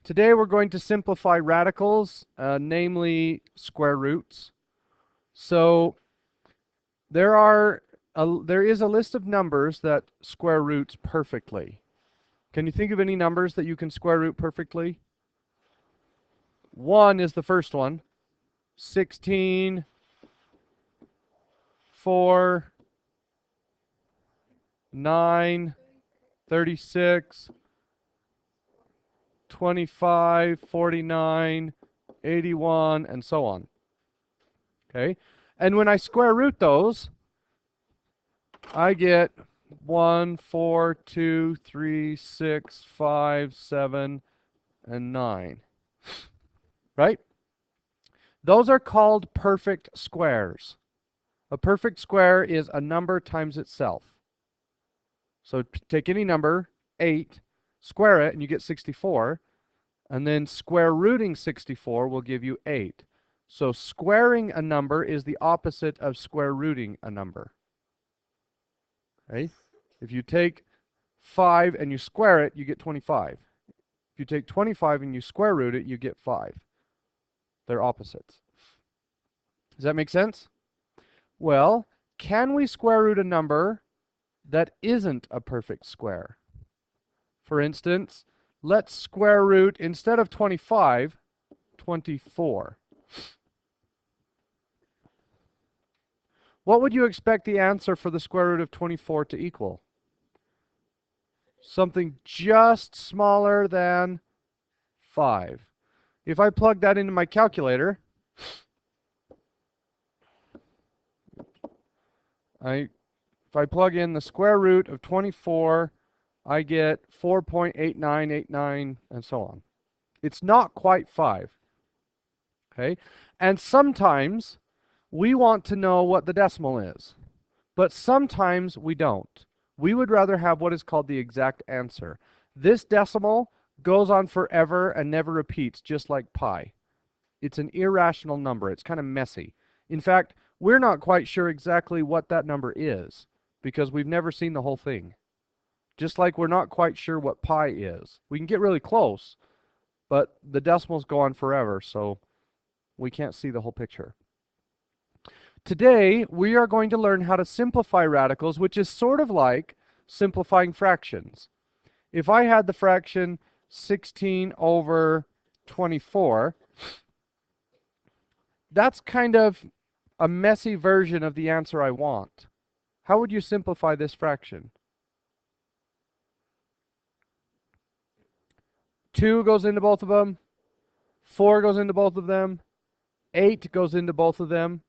Today we're going to simplify radicals, namely square roots. So there is a list of numbers that square roots perfectly. Can you think of any numbers that you can square root perfectly? 1 is the first one. 16, 4, 9, 36, 25, 49, 81, and so on. Okay? And when I square root those, I get 1, 4, 2, 3, 6, 5, 7, and 9. Right? Those are called perfect squares. A perfect square is a number times itself. So take any number, 8, square it, and you get 64. And then square rooting 64 will give you 8. So squaring a number is the opposite of square rooting a number. Okay? If you take 5 and you square it, you get 25. If you take 25 and you square root it, you get 5. They're opposites. Does that make sense? Well, can we square root a number that isn't a perfect square? For instance, let's square root, instead of 25, 24. What would you expect the answer for the square root of 24 to equal? Something just smaller than 5. If I plug that into my calculator, if I plug in the square root of 24, I get 4.8989 and so on. It's not quite 5. Okay? And sometimes we want to know what the decimal is, but sometimes we don't. We would rather have what is called the exact answer. This decimal goes on forever and never repeats, just like pi. It's an irrational number. It's kind of messy. In fact, we're not quite sure exactly what that number is because we've never seen the whole thing. Just like we're not quite sure what pi is. We can get really close, but the decimals go on forever, so we can't see the whole picture. Today, we are going to learn how to simplify radicals, which is sort of like simplifying fractions. If I had the fraction 16 over 24, that's kind of a messy version of the answer I want. How would you simplify this fraction? 2 goes into both of them. 4 goes into both of them. 8 goes into both of them.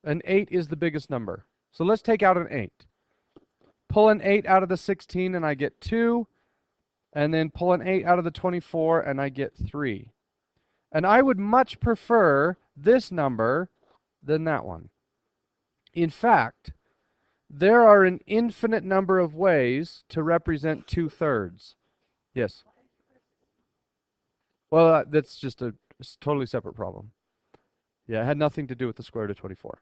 And 8 is the biggest number. So let's take out an 8. Pull an 8 out of the 16 and I get 2. And then pull an 8 out of the 24 and I get 3. And I would much prefer this number than that one. In fact, there are an infinite number of ways to represent 2/3. Yes? Well, that's just a totally separate problem. Yeah, it had nothing to do with the square root of 24.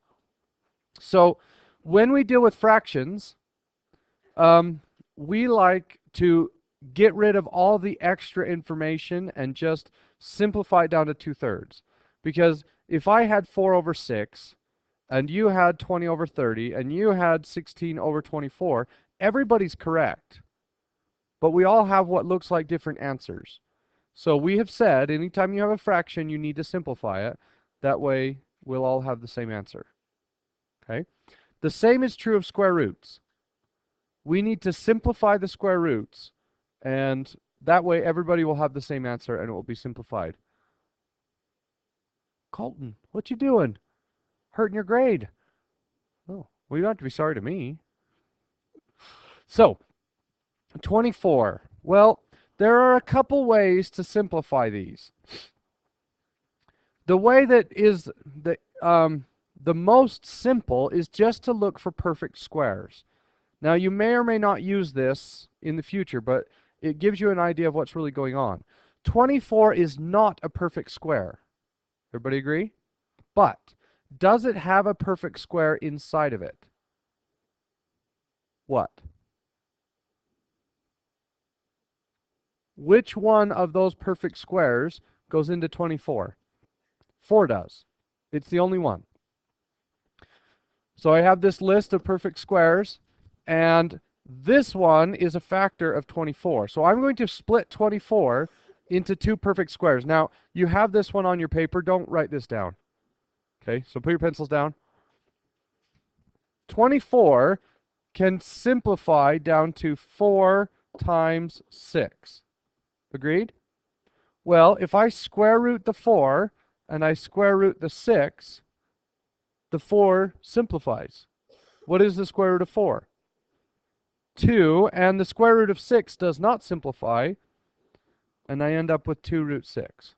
So when we deal with fractions, we like to get rid of all the extra information and just simplify it down to 2/3. Because if I had 4 over 6, and you had 20 over 30, and you had 16 over 24, everybody's correct. But we all have what looks like different answers. So we have said, anytime you have a fraction, you need to simplify it. That way, we'll all have the same answer. Okay? The same is true of square roots. We need to simplify the square roots, and that way everybody will have the same answer, and it will be simplified. Colton, what you doing? Hurting your grade. Oh, well, you don't have to be sorry to me. So, 24. Well, there are a couple ways to simplify these. The way that is the most simple is just to look for perfect squares. Now, you may or may not use this in the future, but it gives you an idea of what's really going on. 24 is not a perfect square. Everybody agree? But does it have a perfect square inside of it? What? which one of those perfect squares goes into 24? 4 does. It's the only one. So I have this list of perfect squares, and this one is a factor of 24. So I'm going to split 24 into 2 perfect squares. Now, you have this one on your paper. Don't write this down. Okay, so put your pencils down. 24 can simplify down to 4 times 6. Agreed? Well, if I square root the 4 and I square root the 6, the 4 simplifies. What is the square root of 4? 2, and the square root of 6 does not simplify, and I end up with 2 root 6.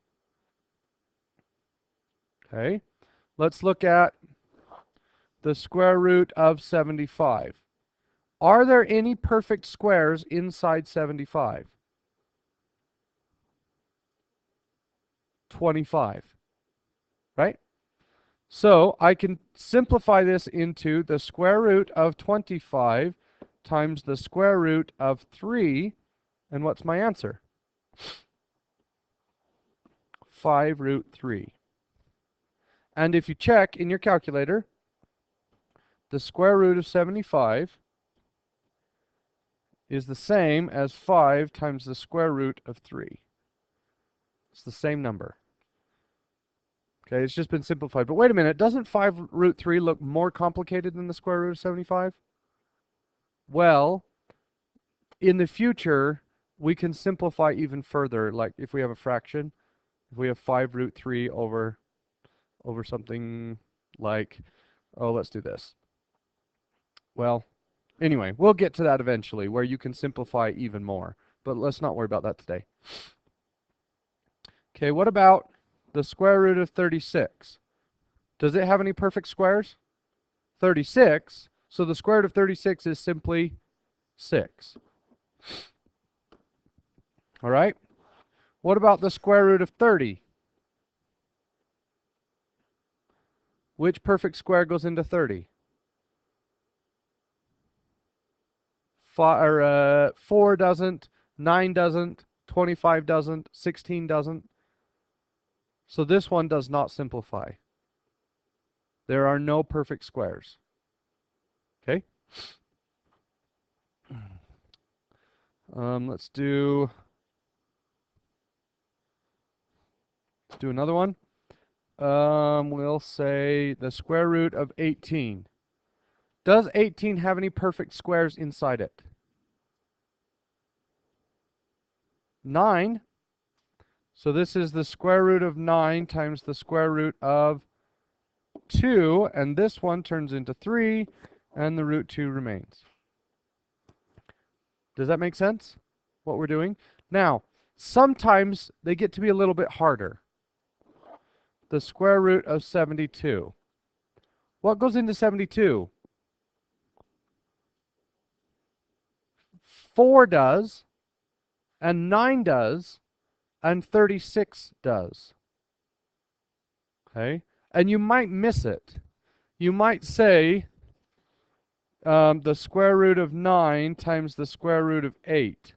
Okay, let's look at the square root of 75. Are there any perfect squares inside 75? 25, right? So I can simplify this into the square root of 25 times the square root of 3, and what's my answer? 5 root 3. And if you check in your calculator, the square root of 75 is the same as 5 times the square root of 3. It's the same number. Okay, it's just been simplified. But wait a minute, doesn't 5 root 3 look more complicated than the square root of 75? Well, in the future, we can simplify even further. Like if we have a fraction, if we have 5 root 3 over something like, oh, let's do this. Well, anyway, we'll get to that eventually, where you can simplify even more. But let's not worry about that today. Okay, what about the square root of 36? Does it have any perfect squares? 36. So the square root of 36 is simply 6. All right? What about the square root of 30? Which perfect square goes into 30? 4 doesn't, 9 doesn't, 25 doesn't, 16 doesn't. So this one does not simplify. There are no perfect squares. Okay? Let's do another one. We'll say the square root of 18. Does 18 have any perfect squares inside it? 9. So this is the square root of 9 times the square root of 2, and this one turns into 3, and the root 2 remains. Does that make sense, what we're doing? Now, sometimes they get to be a little bit harder. The square root of 72. What goes into 72? 4 does, and 9 does, and 36 does. Okay? And you might miss it. You might say the square root of 9 times the square root of 8,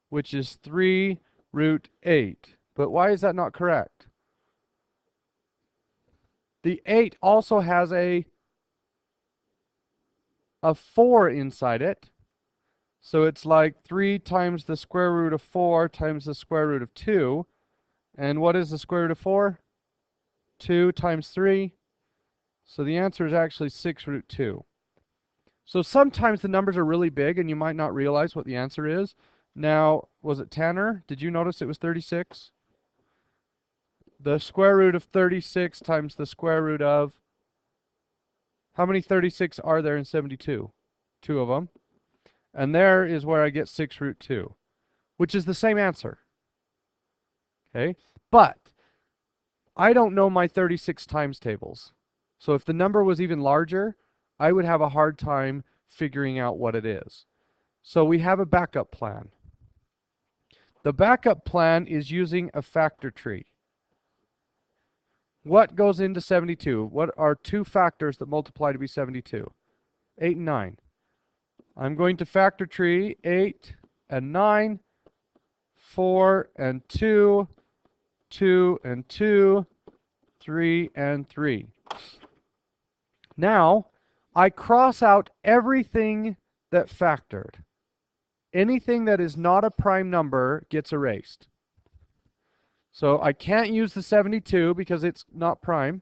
which is 3 root 8. But why is that not correct? The 8 also has a 4 inside it. So it's like 3 times the square root of 4 times the square root of 2. And what is the square root of 4? 2 times 3. So the answer is actually 6 root 2. So sometimes the numbers are really big and you might not realize what the answer is. Now, was it Tanner? Did you notice it was 36? The square root of 36 times the square root of... How many 36 are there in 72? 2 of them. And there is where I get 6 root 2, which is the same answer. Okay? But I don't know my 36 times tables. So if the number was even larger, I would have a hard time figuring out what it is. So we have a backup plan. The backup plan is using a factor tree. What goes into 72? What are 2 factors that multiply to be 72? 8 and 9. I'm going to factor tree 8 and 9. 4 and 2, 2 and 2, 3 and 3. Now, I cross out everything that factored. Anything that is not a prime number gets erased. So I can't use the 72 because it's not prime.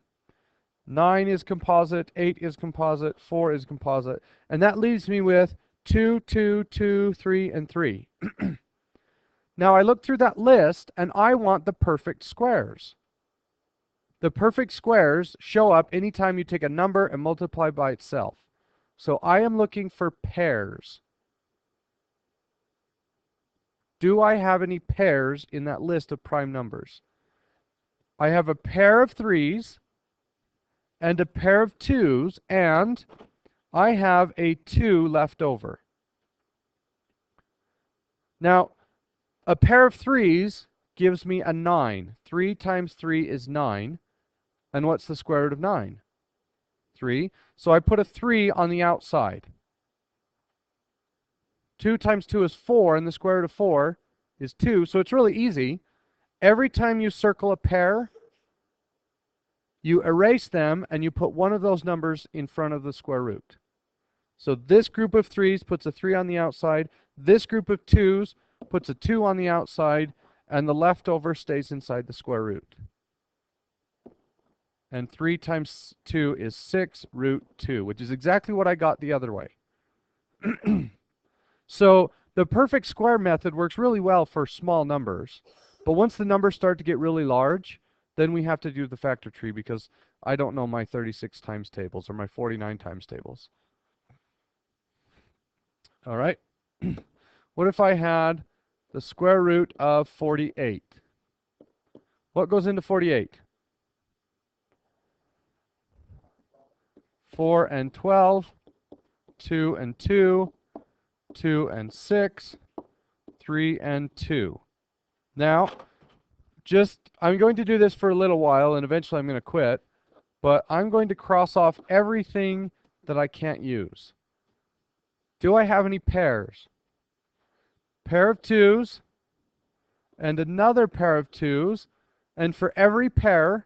9 is composite, 8 is composite, 4 is composite. And that leaves me with 2, 2, 2, 3, and 3. Now I look through that list and I want the perfect squares. The perfect squares show up anytime you take a number and multiply by itself. So I am looking for pairs. Do I have any pairs in that list of prime numbers? I have a pair of 3s and a pair of 2s, and I have a 2 left over. Now, a pair of 3s gives me a 9. 3 times 3 is 9. And what's the square root of 9? 3. So I put a 3 on the outside. 2 times 2 is 4, and the square root of 4 is 2. So it's really easy. Every time you circle a pair, you erase them, and you put one of those numbers in front of the square root. So this group of 3s puts a 3 on the outside. This group of 2s puts a 2 on the outside, and the leftover stays inside the square root. And 3 times 2 is 6 root 2, which is exactly what I got the other way. So the perfect square method works really well for small numbers. But once the numbers start to get really large, then we have to do the factor tree because I don't know my 36 times tables or my 49 times tables. All right. What if I had the square root of 48? What goes into 48? 4 and 12, 2 and 2, 2 and 6, 3 and 2. Now, I'm going to do this for a little while, and eventually I'm going to quit, but I'm going to cross off everything that I can't use. Do I have any pairs? Pair of 2s, and another pair of 2s, and for every pair,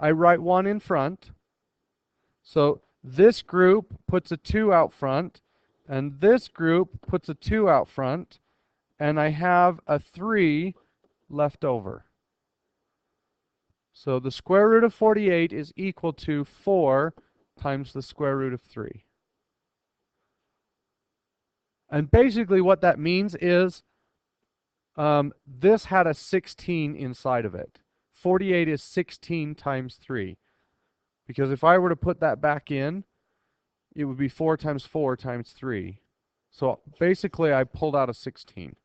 I write 1 in front. So this group puts a 2 out front, and this group puts a 2 out front, and I have a 3 left over. So the square root of 48 is equal to 4 times the square root of 3. And basically what that means is this had a 16 inside of it. 48 is 16 times 3. Because if I were to put that back in, it would be 4 times 4 times 3. So basically I pulled out a 16.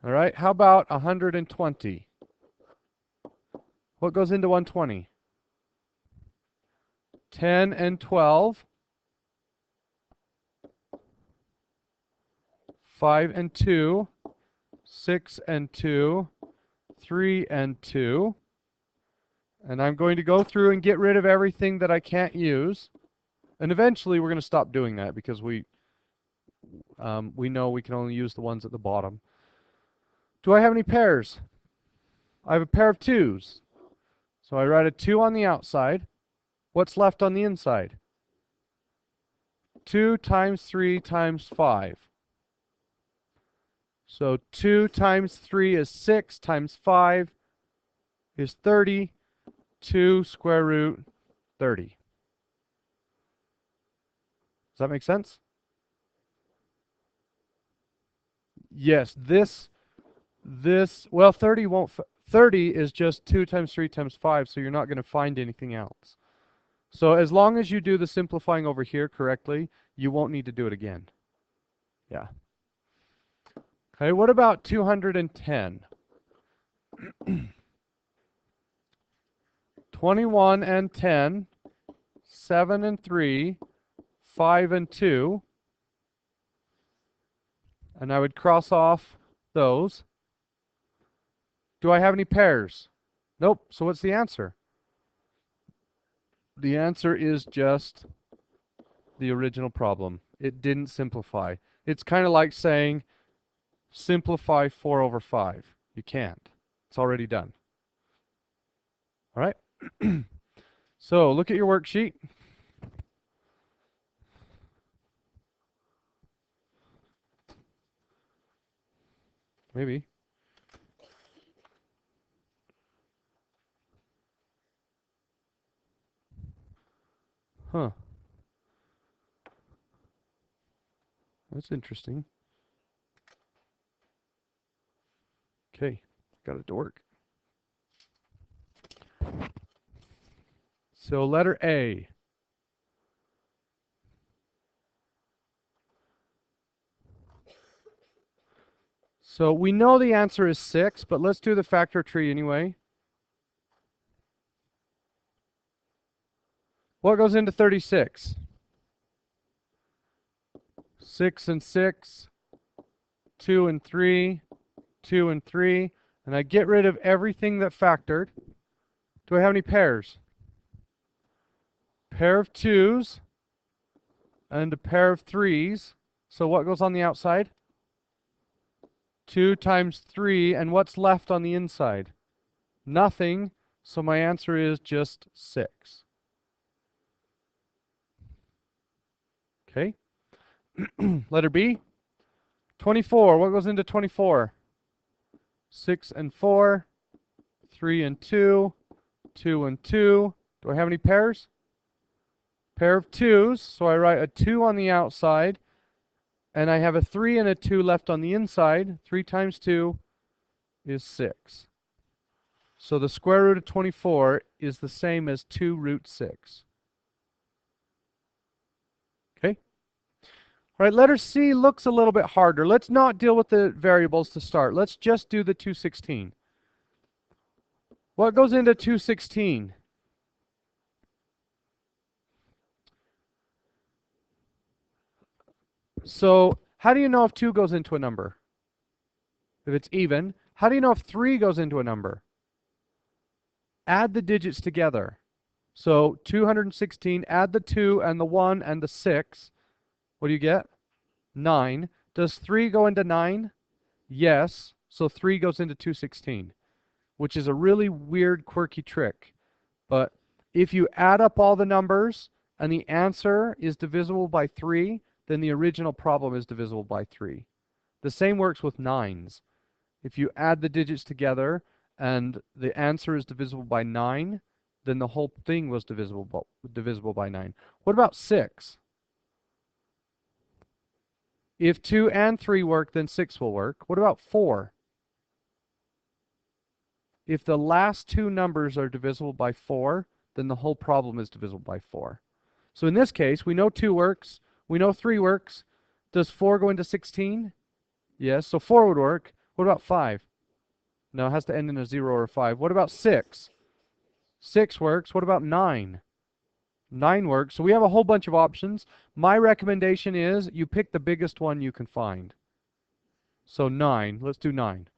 All right, how about 120? What goes into 120? 10 and 12. 5 and 2. 6 and 2. 3 and 2. And I'm going to go through and get rid of everything that I can't use. And eventually we're going to stop doing that because we know we can only use the ones at the bottom. Do I have any pairs? I have a pair of 2s. So I write a 2 on the outside. What's left on the inside? 2 times 3 times 5. So 2 times 3 is 6 times 5 is 30. 2 square root 30. Does that make sense? Yes, well, 30 won't, 30 is just 2 times 3 times 5, so you're not going to find anything else. So as long as you do the simplifying over here correctly, you won't need to do it again. Yeah. Okay, what about 210? 21 and 10, 7 and 3, 5 and 2. And I would cross off those. Do I have any pairs? Nope. So what's the answer? The answer is just the original problem. It didn't simplify. It's kind of like saying simplify 4 over 5. You can't. It's already done. All right? So look at your worksheet. Maybe. Huh. That's interesting. Okay. Got it to work. So letter A. So we know the answer is 6, but let's do the factor tree anyway. What goes into 36? 6 and 6, 2 and 3, 2 and 3, and I get rid of everything that factored. Do I have any pairs? Pair of 2s and a pair of 3s. So what goes on the outside? 2 times 3, and what's left on the inside? Nothing, so my answer is just 6. Okay. Letter B. 24. What goes into 24? 6 and 4, 3 and 2, 2 and 2. Do I have any pairs? Pair of 2s, so I write a 2 on the outside, and I have a 3 and a 2 left on the inside. 3 times 2 is 6. So the square root of 24 is the same as 2 root 6. Okay? All right, letter C looks a little bit harder. Let's not deal with the variables to start. Let's just do the 216. What goes into 216? So how do you know if 2 goes into a number? If it's even. How do you know if 3 goes into a number? Add the digits together. So 216, add the 2 and the 1 and the 6. What do you get? 9. Does 3 go into 9? Yes. So 3 goes into 216, which is a really weird, quirky trick. But if you add up all the numbers and the answer is divisible by 3, then the original problem is divisible by 3. The same works with 9s. If you add the digits together and the answer is divisible by 9, then the whole thing was divisible by 9. What about 6? If 2 and 3 work, then 6 will work. What about 4? If the last two numbers are divisible by 4, then the whole problem is divisible by 4. So in this case, we know 2 works. We know 3 works. Does 4 go into 16? Yes, so 4 would work. What about 5? No, it has to end in a 0 or a 5. What about 6? 6 works. What about 9? 9 works. So we have a whole bunch of options. My recommendation is you pick the biggest one you can find. So 9. Let's do 9.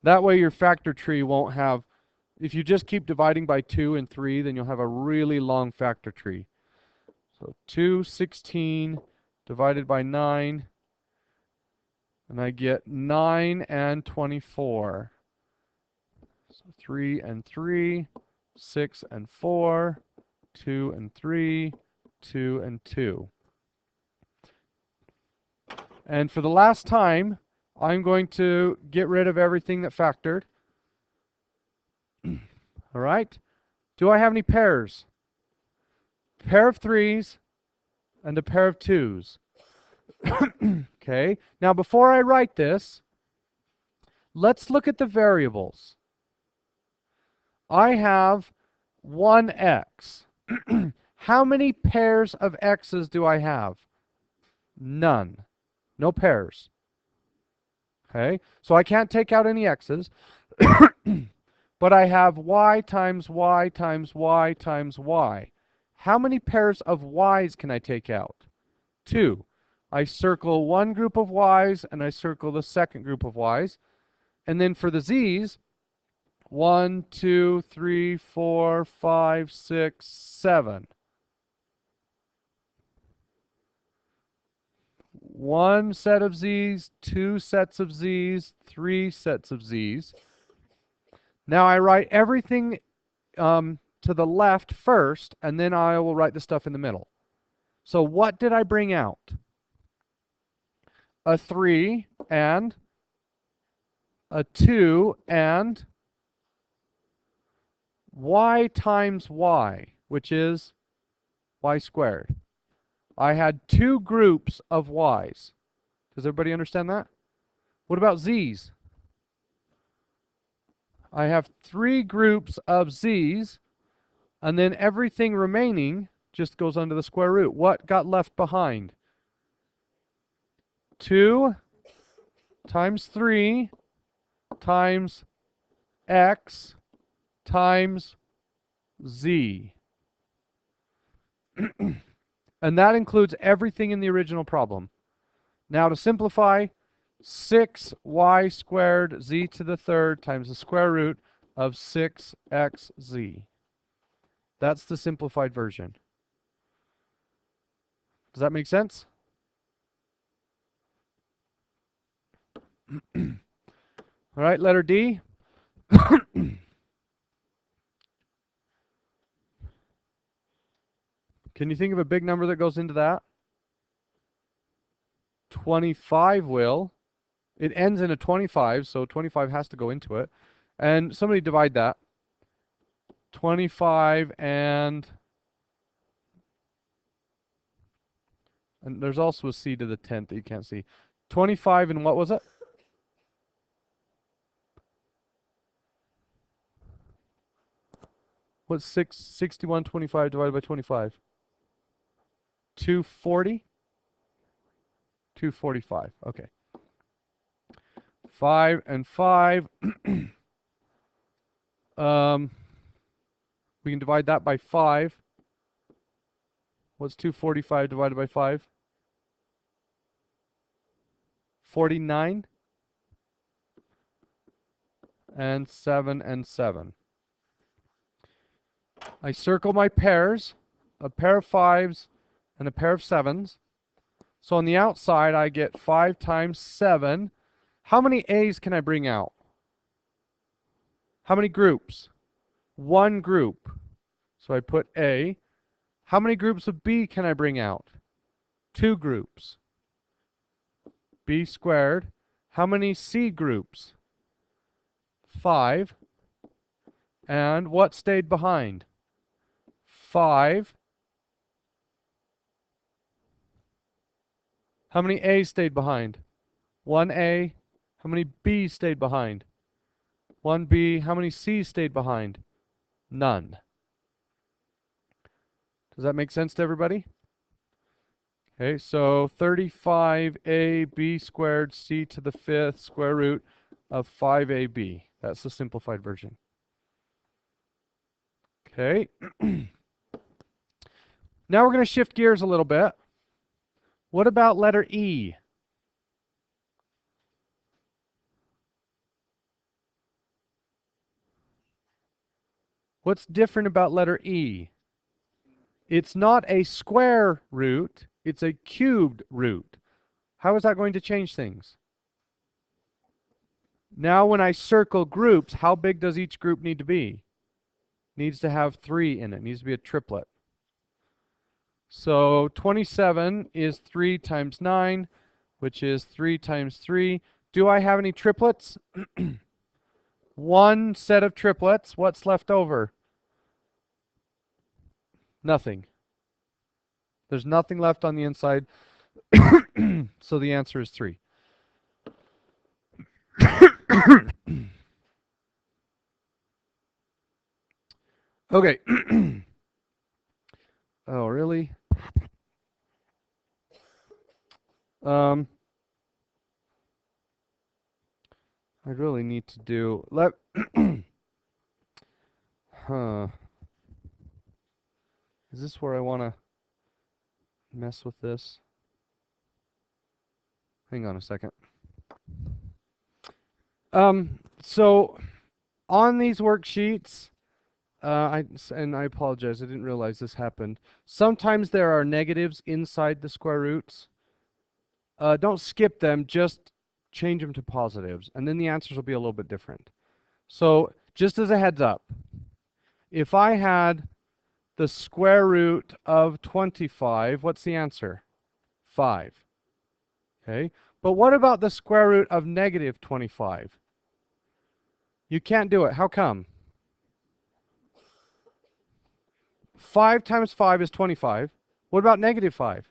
That way your factor tree won't have, if you just keep dividing by 2 and 3, then you'll have a really long factor tree. So 216 divided by 9, and I get 9 and 24. So 3 and 3, 6 and 4, 2 and 3, 2 and 2. And for the last time, I'm going to get rid of everything that factored. All right? Do I have any pairs? Pair of 3s and a pair of 2s. Okay, now before I write this, let's look at the variables. I have 1x. How many pairs of x's do I have? None. No pairs. Okay, so I can't take out any x's. But I have y times y times y times y. How many pairs of y's can I take out? 2. I circle one group of y's and I circle the second group of y's. And then for the z's, 1, 2, 3, 4, 5, 6, 7. one set of z's, two sets of z's, three sets of z's. Now I write everything to the left first, and then I will write the stuff in the middle. So what did I bring out? A 3 and a 2 and y times y, which is y squared. I had two groups of y's. Does everybody understand that? What about z's? I have three groups of z's, and then everything remaining just goes under the square root. What got left behind? 2 times 3 times x times z. And that includes everything in the original problem. Now to simplify, 6y squared z to the third times the square root of 6xz. That's the simplified version. Does that make sense? All right, letter D. Can you think of a big number that goes into that? 25 will. It ends in a 25, so 25 has to go into it. And somebody divide that. 25 and there's also a c to the 10th that you can't see. 25 and what was it? What's 6125 divided by 25? 240? 245. Okay. 5 and 5. We can divide that by 5. What's 245 divided by 5? 49. And 7 and 7. I circle my pairs, a pair of 5s and a pair of 7s. So on the outside, I get 5 times 7. How many A's can I bring out? How many groups? One group. So I put A. How many groups of B can I bring out? Two groups. B squared. How many C groups? 5. And what stayed behind? 5. How many A's stayed behind? 1A. How many B's stayed behind? 1B. How many C's stayed behind? None. Does that make sense to everybody? Okay, so 35AB squared C to the 5th square root of 5AB. That's the simplified version. Okay. Now we're going to shift gears a little bit. What about letter E? What's different about letter E? It's not a square root, it's a cubed root. How is that going to change things? Now when I circle groups, how big does each group need to be? Needs to have 3 in it. Needs to be a triplet. So 27 is 3 times 9, which is 3 times 3. Do I have any triplets? One set of triplets. What's left over? Nothing. There's nothing left on the inside. So the answer is 3. Okay. Oh, really? I really need to do huh. Is this where I want to mess with this? Hang on a second. So on these worksheets, I apologize, I didn't realize this happened. Sometimes there are negatives inside the square roots. don't skip them, just change them to positives, and then the answers will be a little bit different. So just as a heads up, if I had the square root of 25, what's the answer? 5. Okay, but what about the square root of negative 25? You can't do it. How come? 5 times 5 is 25. What about negative 5?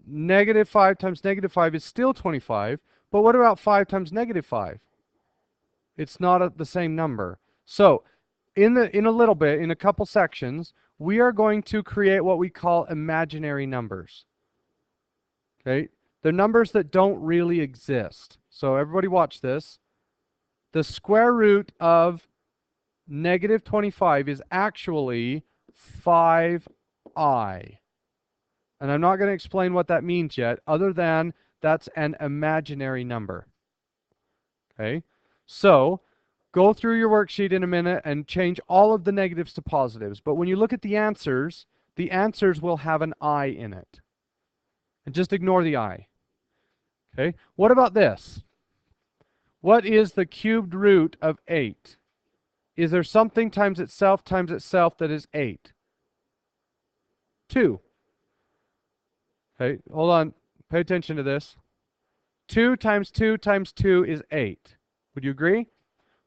Negative 5 times negative 5 is still 25. But what about 5 times negative 5? It's not the same number. So in a little bit, in a couple sections, we are going to create what we call imaginary numbers. Okay? They're numbers that don't really exist. So everybody watch this. The square root of negative 25 is actually 5i. And I'm not going to explain what that means yet, other than that's an imaginary number. Okay? So go through your worksheet in a minute and change all of the negatives to positives. But when you look at the answers will have an I in it. And just ignore the I. Okay? What about this? What is the cubed root of 8? Is there something times itself that is 8? 2. Okay, hold on. Pay attention to this. 2 times 2 times 2 is 8. Would you agree?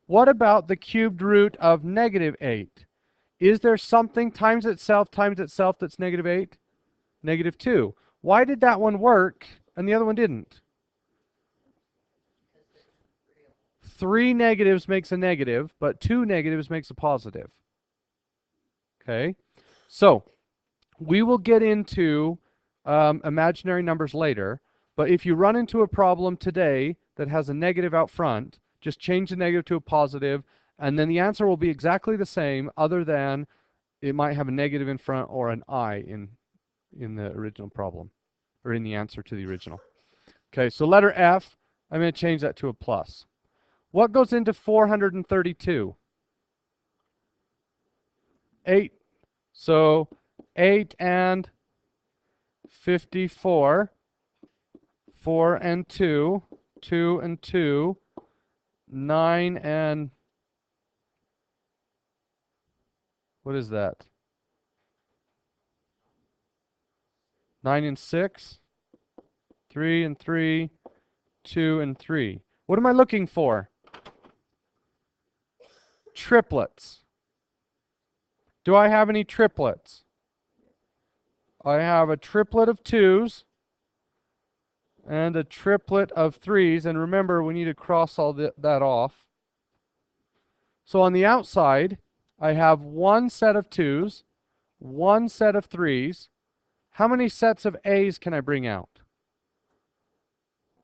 What about the cubed root of negative 8? Is there something times itself that's negative 8? Negative 2. Why did that one work and the other one didn't? 3 negatives makes a negative, but 2 negatives makes a positive. Okay? So, we will get into imaginary numbers later, but if you run into a problem today that has a negative out front, just change the negative to a positive, and then the answer will be exactly the same, other than it might have a negative in front or an I in the original problem, or in the answer to the original. Okay, so letter F, I'm going to change that to a plus. What goes into 432? 8. So 8 and 54, 4 and 2, 2 and 2, 9 and, what is that? 9 and 6, 3 and 3, 2 and 3. What am I looking for? Triplets. Do I have any triplets? I have a triplet of 2s and a triplet of 3s. And remember, we need to cross all that off. So on the outside, I have one set of 2s, one set of 3s. How many sets of A's can I bring out?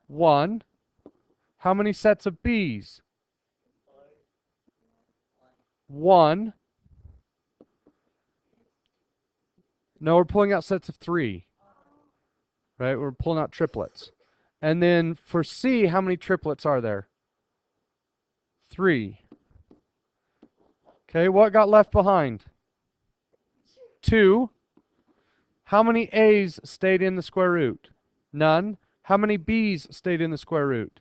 1. How many sets of B's? 1. No, we're pulling out sets of 3. Right? We're pulling out triplets. And then for C, how many triplets are there? 3. Okay, what got left behind? 2. How many A's stayed in the square root? None. How many B's stayed in the square root?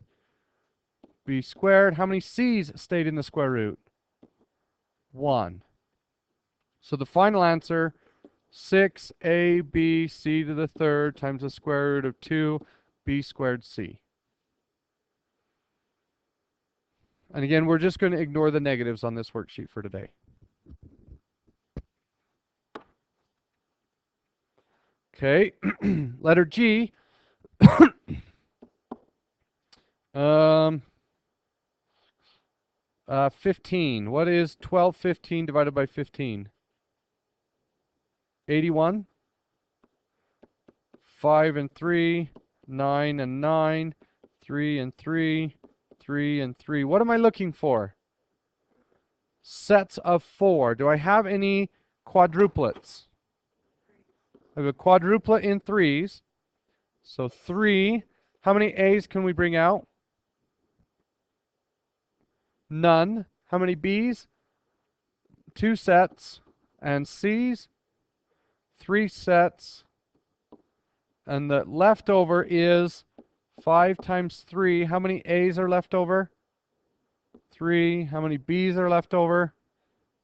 B squared. How many C's stayed in the square root? 1. So the final answer, 6ab(c) to the third times the square root of 2b squared c. And again, we're just going to ignore the negatives on this worksheet for today. Okay, letter G. 15. What is 12/15 divided by 15? 81. 5 and 3, 9 and 9, 3 and 3, 3 and 3. What am I looking for? Sets of 4. Do I have any quadruplets? I have a quadruplet in 3s. So 3. How many A's can we bring out? None. How many B's? 2 sets. And C's? 3 sets And the leftover is 5 times 3. How many a's are left over? 3. How many b's are left over?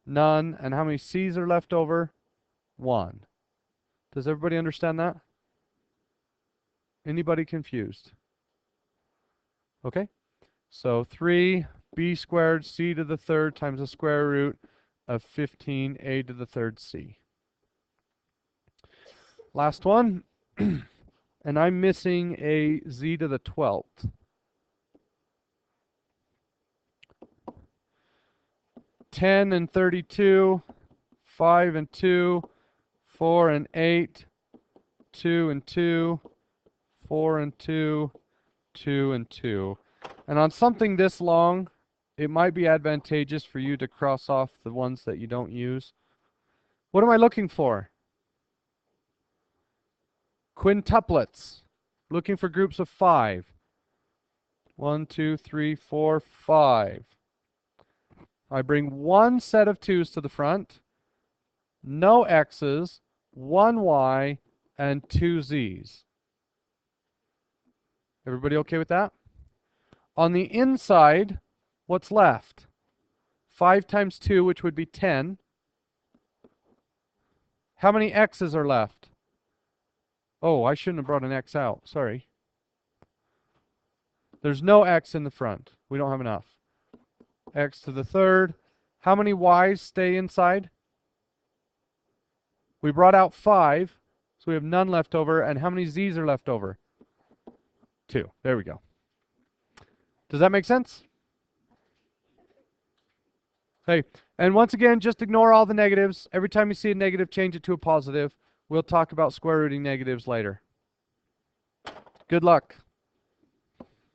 None. And how many c's are left over? 1. Does everybody understand that? Anybody confused? Okay. So 3b squared c to the third times the square root of 15a to the third c. Last one. And I'm missing a z to the 12th. 10 and 32, 5 and 2, 4 and 8, 2 and 2, 4 and 2, 2 and 2. And on something this long, it might be advantageous for you to cross off the ones that you don't use. What am I looking for? Quintuplets. Looking for groups of 5. 1, 2, 3, 4, 5. I bring one set of 2's to the front, no x's, 1 y, and 2 z's. Everybody okay with that? On the inside, what's left? 5 times 2, which would be 10. How many x's are left? Oh, I shouldn't have brought an x out. Sorry. There's no x in the front. We don't have enough. X to the third. How many y's stay inside? We brought out 5, so we have none left over. And how many z's are left over? 2. There we go. Does that make sense? Hey, and once again, just ignore all the negatives. Every time you see a negative, change it to a positive. We'll talk about square rooting negatives later. Good luck.